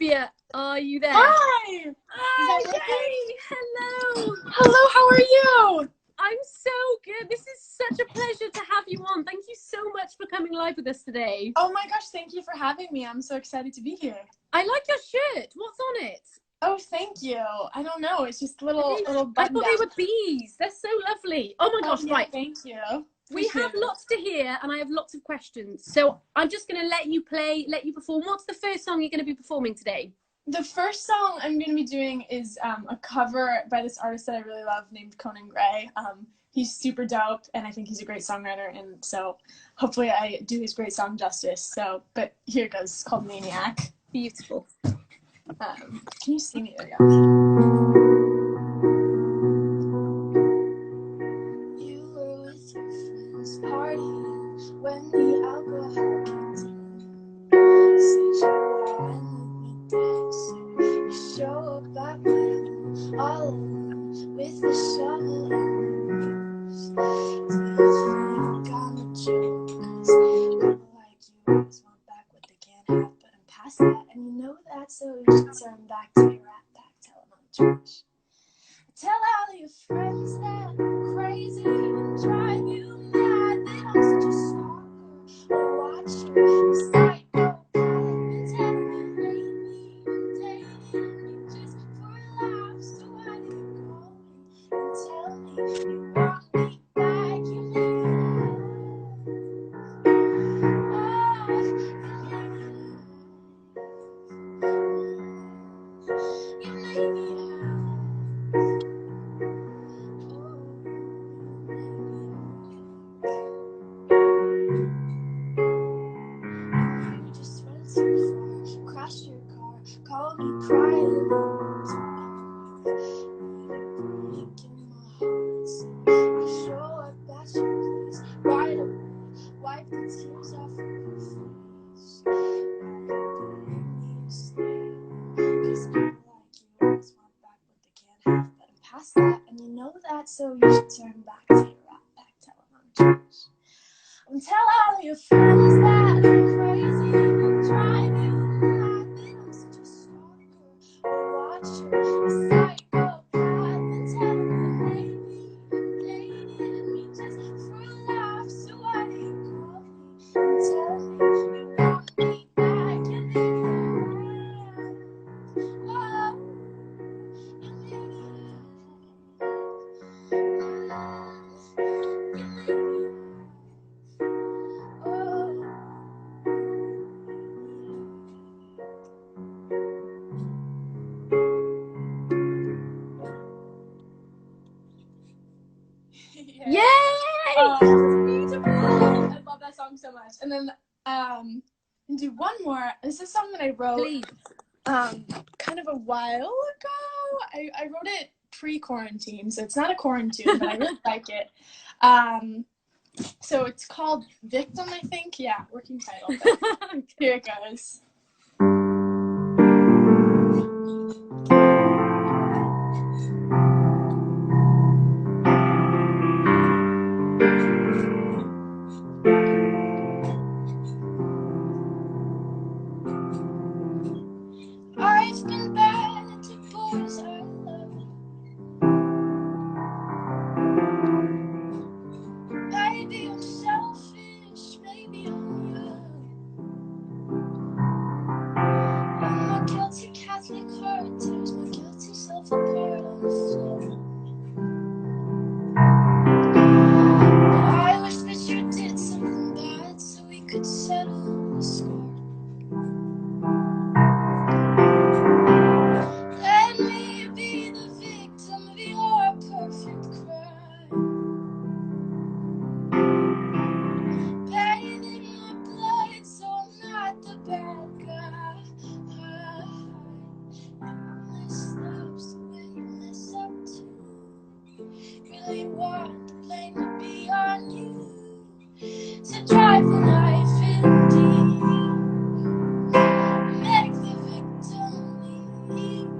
Olivia, are you there? Hi! Hi! Hello! Hello, how are you? I'm so good. This is such a pleasure to have you on. Thank you so much for coming live with us today. Oh my gosh, thank you for having me. I'm so excited to be here. I like your shirt. What's on it? Oh, thank you. I don't know. It's just little button I thought down. they were bees. They're so lovely. Oh my gosh, Yeah, right. Thank you. We have lots to hear and I have lots of questions. So I'm just going to let you perform. What's the first song you're going to be performing today? The first song I'm going to be doing is a cover by this artist that I really love named Conan Gray. He's super dope and I think he's a great songwriter, and so hopefully I do his great song justice. So, but here it goes. It's called Maniac. Beautiful. Can you see me? There we go. You were with your friends partying when the alcohol kicked in. Said you wanted me dead, so you show up at my home all alone with a shovel and the rose. Do you think I'm a joke? 'Cause people like you always want back what they can't have, but I'm past that, and you know that, so you should turn back to your rat pack, tell them I'm trash. Tell all of your friends that I'm crazy and drive you mad, that I'm such a stalker, a watcher, a psychopath. And tell me lately I'm dating you just for laughs, so why do you call me and tell me you want me back? You made me laugh. Oh, you made me laugh. You made me laugh. You just went too far, crashed your car, called me crying, breaking my heart. So I show up at your place right away, wipe the tears off of your face. You stay, 'cause people like you always want back what they can't have, but I'm past that, and you know that, so you should turn back to your rat pack, tell them I'm trash. And tell all your friends that I'm crazy and drive you mad, that I'm such a stalker, a watcher, a psychopath. And tell them maybe I'm dating me just for laughs, so why do you call me and tell me you want me back? You made me laugh. Oh, you made me laugh. You made me laugh. Yay! Beautiful. I love that song so much. And then do one more. This is a song that I wrote Please. kind of a while ago. I wrote it pre-quarantine, so it's not a quarantine, but I really like it. So it's called Victim, I think. Yeah, working title. But here it goes. I've been bad to boys I love. Maybe I'm selfish, maybe I'm young. And my guilty Catholic heart tears my guilty self apart on the floor. I wish that you did something bad so we could settle the score. Let me be the victim of your perfect crime. Bathed in my blood, so I'm not the bad guy. You messed up, so when you mess up too, really want the blame to be on you. To drive the knife in deep, make the victim leave.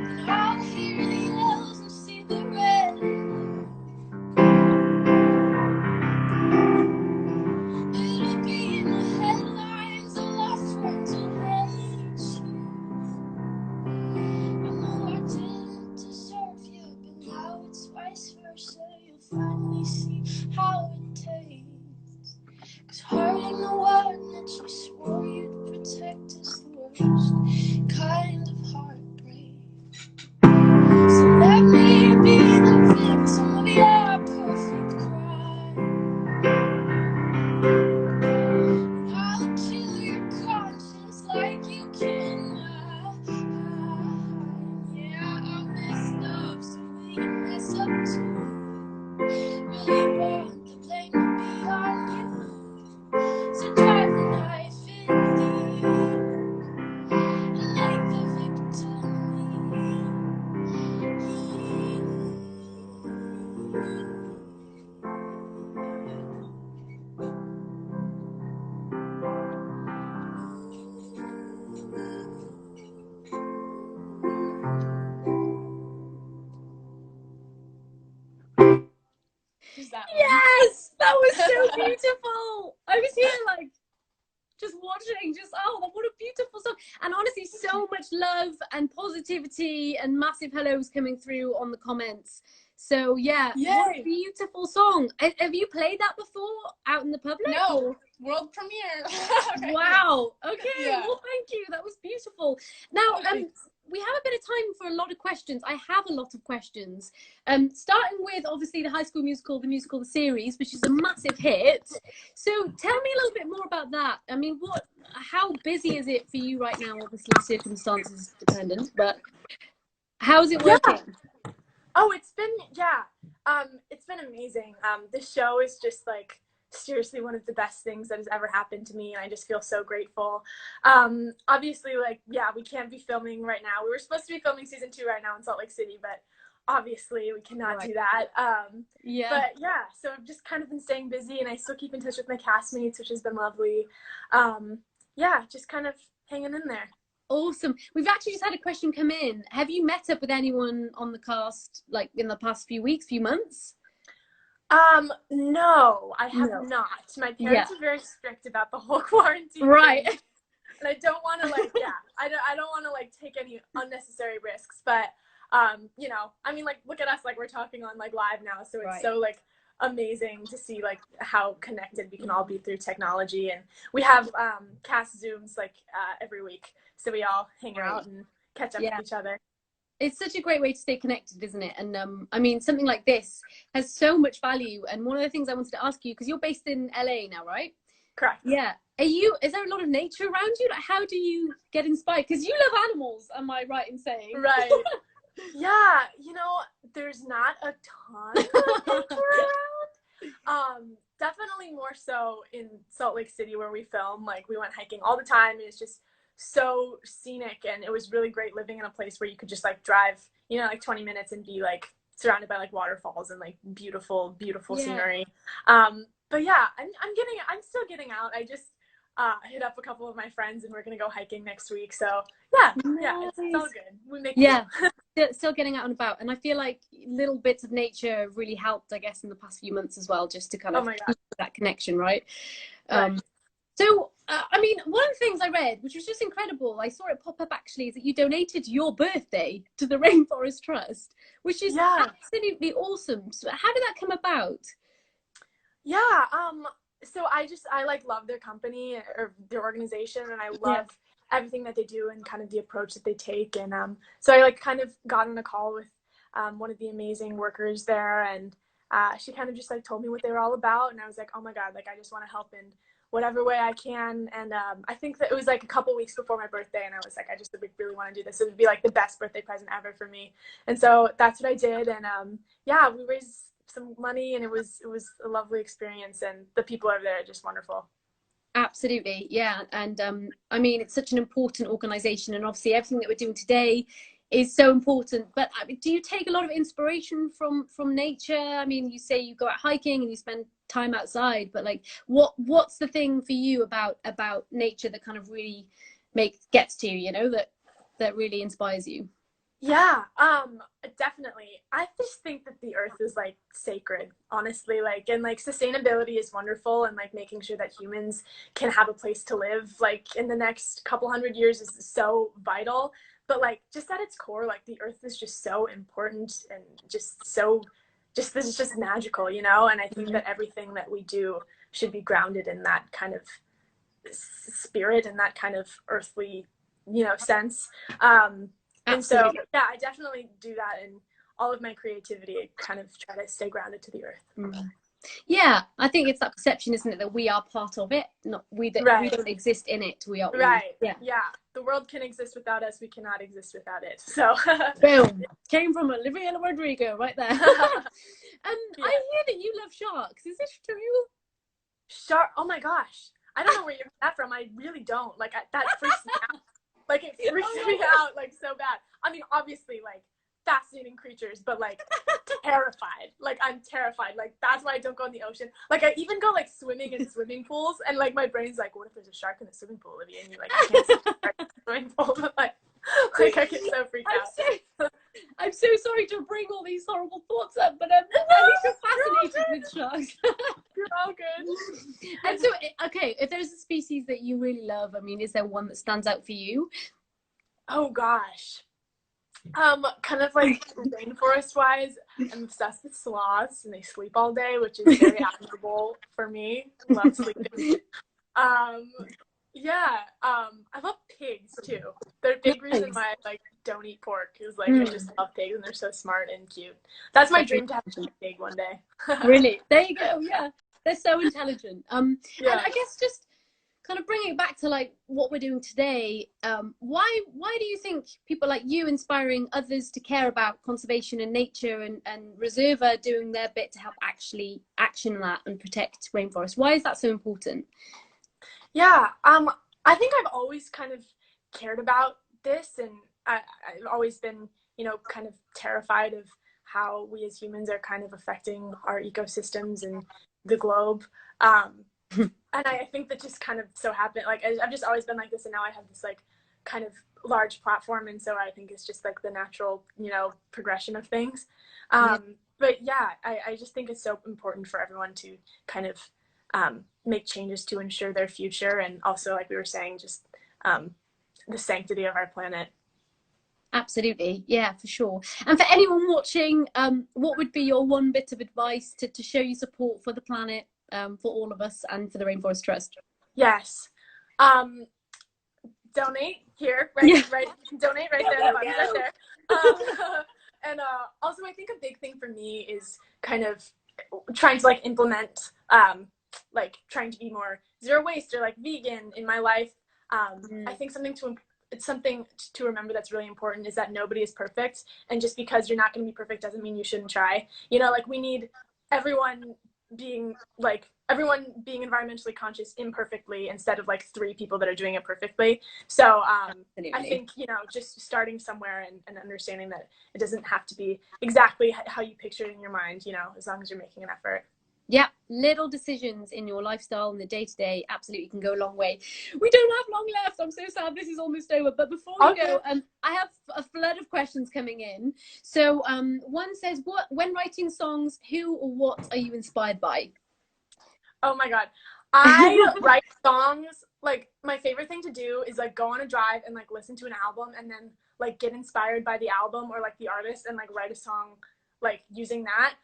And I'll hear the yells and see the red and blue. It'll be in the headlines, a lost frontal so much love and positivity and massive hellos coming through on the comments. So yeah, what a beautiful song. Have you played that before out in the public? No, or? World premiere. Okay. Wow. Okay. Yeah. Well, thank you. That was beautiful. Now, we have a bit of time for a lot of questions. I have a lot of questions. Starting with obviously the High School Musical, the series, which is a massive hit. So tell me a little bit more about that. I mean, how busy is it for you right now? Obviously, circumstances dependent, but how's it working? Oh, it's been amazing. This show is just like seriously one of the best things that has ever happened to me, and I just feel so grateful. Obviously, like, yeah, we can't be filming right now. We were supposed to be filming season 2 right now in Salt Lake City, but obviously we cannot do that. But yeah, so I've just kind of been staying busy, and I still keep in touch with my castmates, which has been lovely. Yeah, just kind of hanging in there. Awesome. We've actually just had a question come in. Have you met up with anyone on the cast like in the past few months? No, I have not. My parents are very strict about the whole quarantine. Right. Thing. And I don't want to I don't want to like take any unnecessary risks, but you know, I mean, like, look at us, like we're talking on like live now, so it's so like amazing to see like how connected we can all be through technology. And we have cast Zooms like every week, so we all hang out and catch up with each other. It's such a great way to stay connected, isn't it? And I mean, something like this has so much value. And one of the things I wanted to ask you, because you're based in LA now, right? Correct. Yeah. Is there a lot of nature around you? Like, how do you get inspired? Because you love animals, am I right in saying? Right. Yeah, you know, there's not a ton of nature around. Definitely more so in Salt Lake City where we film. Like, we went hiking all the time, and it's just so scenic, and it was really great living in a place where you could just like drive, you know, like 20 minutes and be like surrounded by like waterfalls and like beautiful scenery. But yeah, I'm still getting out. I just hit up a couple of my friends, and we're gonna go hiking next week. So yeah, it's all good. We make still getting out and about. And I feel like little bits of nature have really helped, I guess, in the past few months as well, just to kind of keep that connection, right? So, I mean, one of the things I read, which was just incredible, I saw it pop up actually, is that you donated your birthday to the Rainforest Trust, which is absolutely awesome. So how did that come about? Yeah, so I like love their company or their organization, and I love everything that they do and kind of the approach that they take. And so I like kind of got on a call with one of the amazing workers there, and she kind of just like told me what they were all about, and I was like, oh my God, like I just want to help in whatever way I can. And I think that it was like a couple weeks before my birthday, and I was like, I just really want to do this. It would be like the best birthday present ever for me. And so that's what I did. And yeah, we raised some money, and it was a lovely experience, and the people over there are just wonderful. Absolutely. Yeah. And I mean, it's such an important organization, and obviously everything that we're doing today is so important. But do you take a lot of inspiration from nature? I mean, you say you go out hiking and you spend time outside, but like what's the thing for you about nature that kind of really gets to you, you know, that really inspires you? Yeah, definitely. I just think that the earth is like sacred, honestly, like, and like sustainability is wonderful, and like making sure that humans can have a place to live like in the next couple hundred years is so vital. But like just at its core, like the earth is just so important, and this is just magical, you know? And I think that everything that we do should be grounded in that kind of spirit and that kind of earthly, you know, sense. And so, yeah, I definitely do that in all of my creativity. I kind of try to stay grounded to the earth. Yeah, I think it's that perception, isn't it, that we are part of it, not we don't exist in it. We are. Yeah. The world can exist without us. We cannot exist without it. So, boom, came from Olivia and Rodrigo right there. I hear that you love sharks. Is this true? Shark? Oh my gosh, I don't know where you got that from. I really don't. Like that freaks me out. Like it freaks me out like so bad. I mean, obviously, like fascinating creatures, but like terrified. Like I'm terrified. Like that's why I don't go in the ocean. Like I even go like swimming in swimming pools, and like my brain's like, what if there's a shark in the swimming pool, Olivia? And you're like, I can't see a shark in the swimming pool. But like I get so freaked out. I'm so sorry to bring all these horrible thoughts up, but at least you're fascinated with sharks. You're all good. And so, okay, if there's a species that you really love, I mean, is there one that stands out for you? Oh gosh. Kind of like rainforest wise, I'm obsessed with sloths and they sleep all day, which is very admirable for me. Love sleeping. Um, yeah, I love pigs too. They're a big reason Nice. why I like don't eat pork is like I Mm. just love pigs and they're so smart and cute. That's my dream to have a pig one day. Really? There you go. Yeah, they're so intelligent. And Yeah. I guess just kind of bringing it back to like what we're doing today. Why do you think people like you inspiring others to care about conservation and nature and reserve are doing their bit to help actually action that and protect rainforests? Why is that so important? Yeah, I think I've always kind of cared about this, and I've always been, kind of terrified of how we as humans are kind of affecting our ecosystems and the globe. And I think that just kind of so happened, like I've just always been like this, and now I have this like kind of large platform, and so I think it's just like the natural, progression of things. Yeah. But yeah, I just think it's so important for everyone to kind of make changes to ensure their future, and also, like we were saying, just the sanctity of our planet. Absolutely, yeah, for sure. And for anyone watching, what would be your one bit of advice to show you support for the planet, for all of us, and for the Rainforest Trust? Yes. Donate here, right? Yeah. Right. Donate right there. The buttons right there. And also, I think a big thing for me is kind of trying to like implement, like trying to be more zero waste or like vegan in my life. I think it's something to remember that's really important is that nobody is perfect, and just because you're not going to be perfect doesn't mean you shouldn't try. Like we need everyone everyone being environmentally conscious imperfectly instead of like three people that are doing it perfectly. So I think, just starting somewhere and understanding that it doesn't have to be exactly how you picture it in your mind, as long as you're making an effort. Yeah, little decisions in your lifestyle and the day to day absolutely can go a long way. We don't have long left. I'm so sad this is almost over. But before we go, I have a flood of questions coming in. So one says, when writing songs, who or what are you inspired by? Oh my God. I write songs. Like my favorite thing to do is like go on a drive and like listen to an album and then like get inspired by the album or like the artist and like write a song like using that.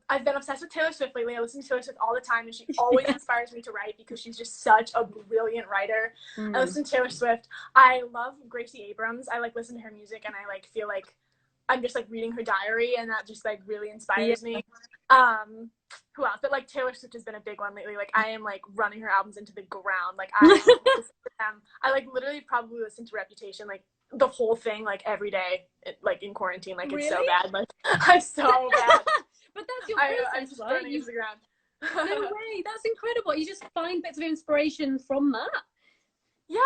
I've been obsessed with Taylor Swift lately. I listen to Taylor Swift all the time and she always inspires me to write because she's just such a brilliant writer. I listen to Taylor Swift. I love Gracie Abrams. I like listen to her music and I like feel like I'm just like reading her diary and that just like really inspires me. Who else? But like Taylor Swift has been a big one lately. Like I am like running her albums into the ground. Like I listen to them. I like literally probably listen to Reputation like the whole thing like every day like in quarantine. Like it's so bad. Like I'm so bad. But that's your process, I'm just right? running into the ground. No way. That's incredible. You just find bits of inspiration from that. Yeah.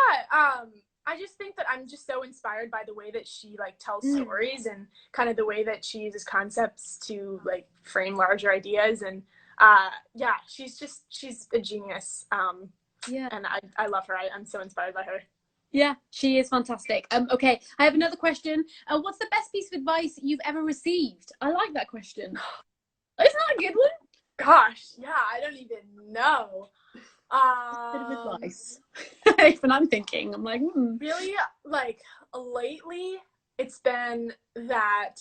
I just think that I'm just so inspired by the way that she like tells stories and kind of the way that she uses concepts to like frame larger ideas. And yeah, she's a genius. Yeah. And I love her. I'm so inspired by her. Yeah, she is fantastic. Okay, I have another question. What's the best piece of advice you've ever received? I like that question. Isn't that a good one? Gosh, yeah, I don't even know. Bit of advice. When I'm thinking, I'm like, really, like lately, it's been that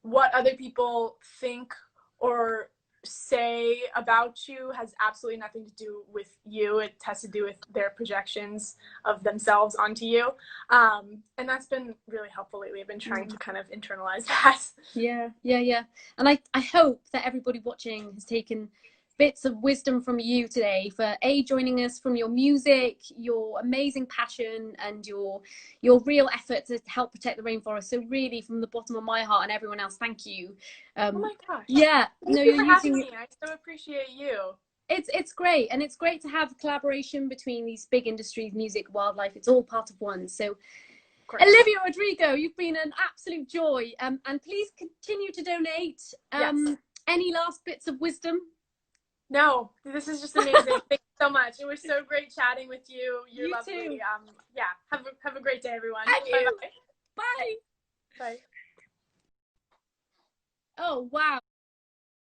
what other people think or say about you has absolutely nothing to do with you. It has to do with their projections of themselves onto you. And that's been really helpful lately. I've been trying to kind of internalize that. Yeah. And I hope that everybody watching has taken bits of wisdom from you today for joining us, from your music, your amazing passion and your real effort to help protect the rainforest. So really from the bottom of my heart and everyone else, thank you. Oh my gosh. Yeah. Thank you for having me. I so appreciate you. It's great, and it's great to have collaboration between these big industries, music, wildlife. It's all part of one. So Olivia, Rodrigo, you've been an absolute joy. And please continue to donate. Yes. Any last bits of wisdom? No, this is just amazing. Thank you so much. It was so great chatting with you. You're lovely. Too. Yeah. Have a great day, everyone. And you. Bye. Bye. Bye. Oh, wow.